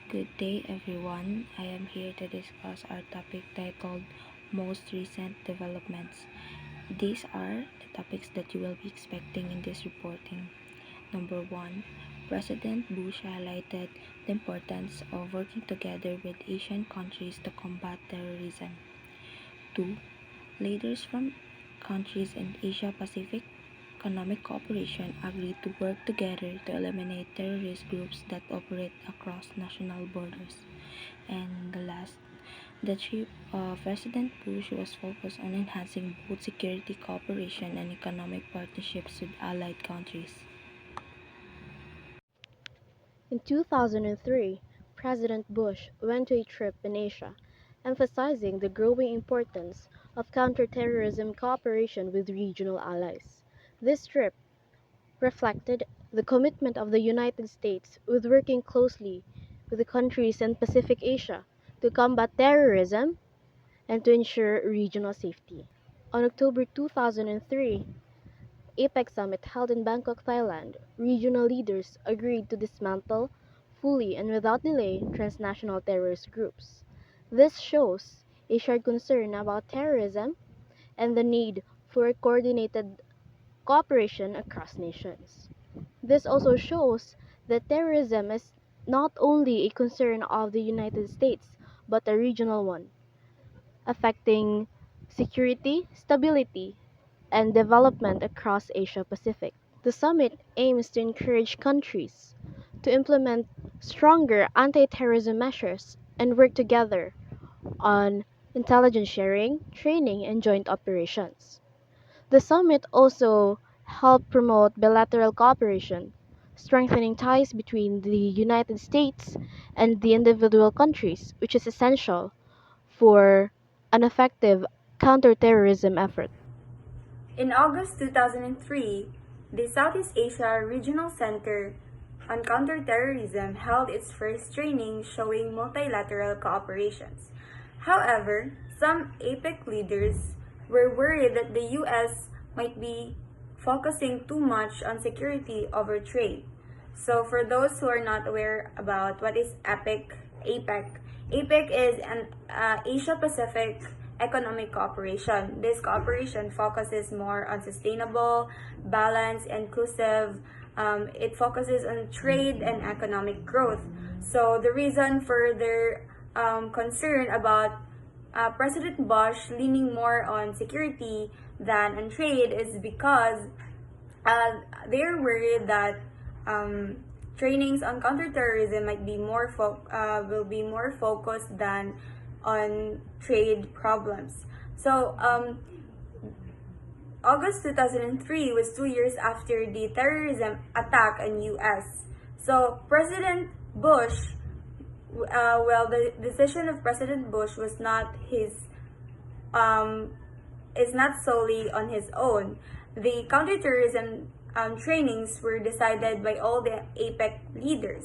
Good day, everyone. I am here to discuss our topic titled Most Recent Developments. These are the topics that you will be expecting in this reporting. Number one, President Bush highlighted the importance of working together with Asian countries to combat terrorism. Two, leaders from countries in Asia Pacific Economic Cooperation agreed to work together to eliminate terrorist groups that operate across national borders. And the last, the trip of President Bush was focused on enhancing both security cooperation and economic partnerships with allied countries. In 2003, President Bush went to a trip in Asia, emphasizing the growing importance of counterterrorism cooperation with regional allies. This trip reflected the commitment of the United States with working closely with the countries in Pacific Asia to combat terrorism and to ensure regional safety. On October 2003, APEC summit held in Bangkok, Thailand, regional leaders agreed to dismantle fully and without delay transnational terrorist groups. This shows a shared concern about terrorism and the need for coordinated cooperation across nations. This also shows that terrorism is not only a concern of the United States but a regional one, affecting security, stability, and development across Asia Pacific. The summit aims to encourage countries to implement stronger anti-terrorism measures and work together on intelligence sharing, training, and joint operations. The summit also helped promote bilateral cooperation, strengthening ties between the United States and the individual countries, which is essential for an effective counterterrorism effort. In August 2003, the Southeast Asia Regional Center on Counterterrorism held its first training showing multilateral cooperations. However, some APEC leaders were worried that the U.S. might be focusing too much on security over trade. So for those who are not aware about what is APEC is an Asia Pacific economic cooperation. This cooperation focuses more on sustainable, balanced, inclusive. It focuses on trade and economic growth. So the reason for their concern about President Bush leaning more on security than on trade is because they're worried that trainings on counterterrorism might be will be more focused than on trade problems. So August 2003 was 2 years after the terrorism attack in U.S. So President Bush, the decision of President Bush was not his is not solely on his own. The counterterrorism trainings were decided by all the APEC leaders,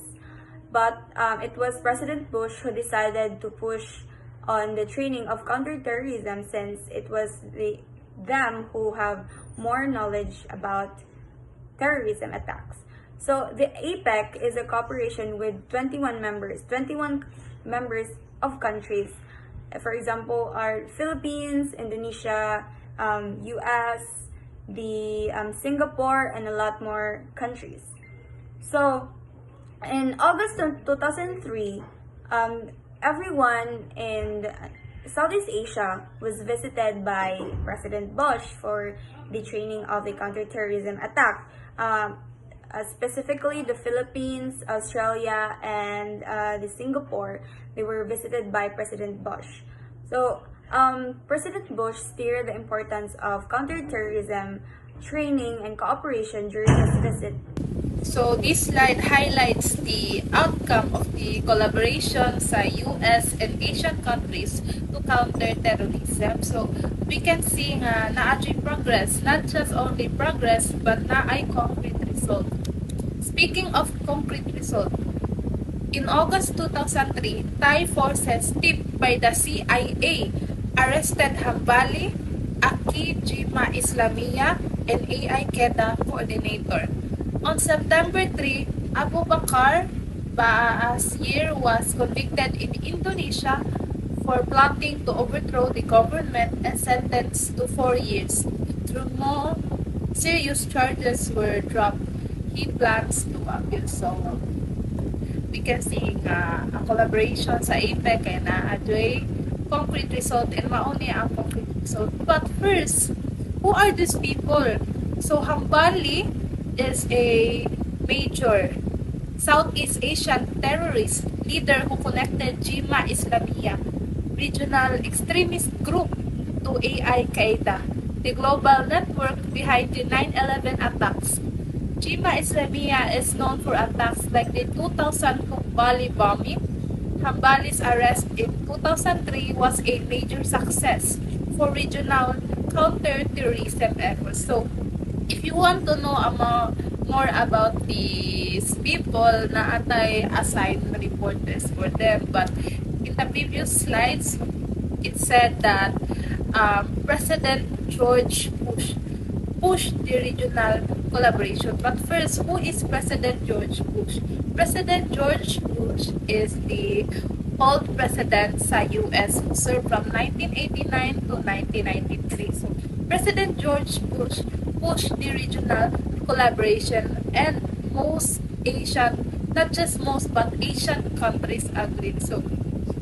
but it was President Bush who decided to push on the training of counterterrorism since it was them who have more knowledge about terrorism attacks. So the APEC is a cooperation with 21 members of countries. For example, are Philippines, Indonesia, US, the Singapore, and a lot more countries. So in August 2003, everyone in Southeast Asia was visited by President Bush for the training of the counterterrorism attack. Specifically, the Philippines, Australia, and the Singapore, they were visited by President Bush. So, President Bush steered the importance of counterterrorism training and cooperation during his visit. So this slide highlights the outcome of the collaboration sa US and Asian countries to counter terrorism. So we can see nga naadyo'y progress, not just only progress but naay concrete result. Speaking of concrete result, in August 2003, Thai forces tipped by the CIA arrested Hambali, Aki Jima Islamia, and AI Kedah coordinator. On September 3, Abu Bakr Ba'asyir was convicted in Indonesia for plotting to overthrow the government and sentenced to 4 years. Through more serious charges were dropped, he plans to appeal. So, we can see nga ang collaboration sa APEC kay na-adjoy concrete result and mauni ang concrete result. But first, who are these people? So, Hambali is a major Southeast Asian terrorist leader who connected Jima Islamiyah, regional extremist group, to Al-Qaeda, the global network behind the 9/11 attacks. Jima Islamiyah is known for attacks like the 2002 Bali bombing. Hambali's arrest in 2003 was a major success for regional counter-terrorism efforts. So, if you want to know more about these people, na atay assigned reporters for them. But in the previous slides, it said that President George Bush pushed the regional collaboration. But first, who is President George Bush? President George Bush is the old president sa US who served from 1989 to 1993. So, President George Bush pushed the regional collaboration and most Asian, not just most, but Asian countries agreed. So,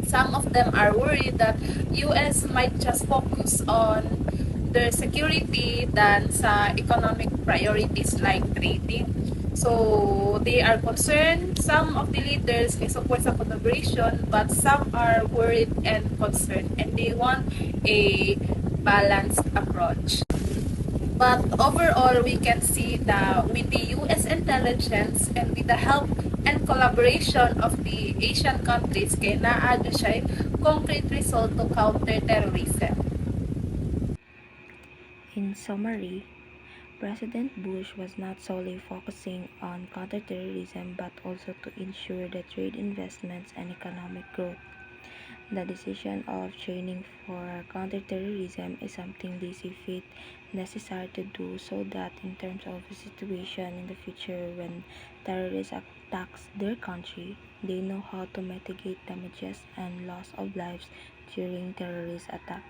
some of them are worried that US might just focus on their security than sa economic priorities like trading. So, they are concerned. Some of the leaders may support sa collaboration, but some are worried and concerned, and they want a balanced approach. But overall, we can see that with the US intelligence and with the help and collaboration of the Asian countries, kaya naadyo siya concrete result to counter terrorism. In summary, President Bush was not solely focusing on counterterrorism but also to ensure the trade investments and economic growth. The decision of training for counterterrorism is something they see fit necessary to do so that in terms of a situation in the future when terrorists attacks their country, they know how to mitigate damages and loss of lives during terrorist attack.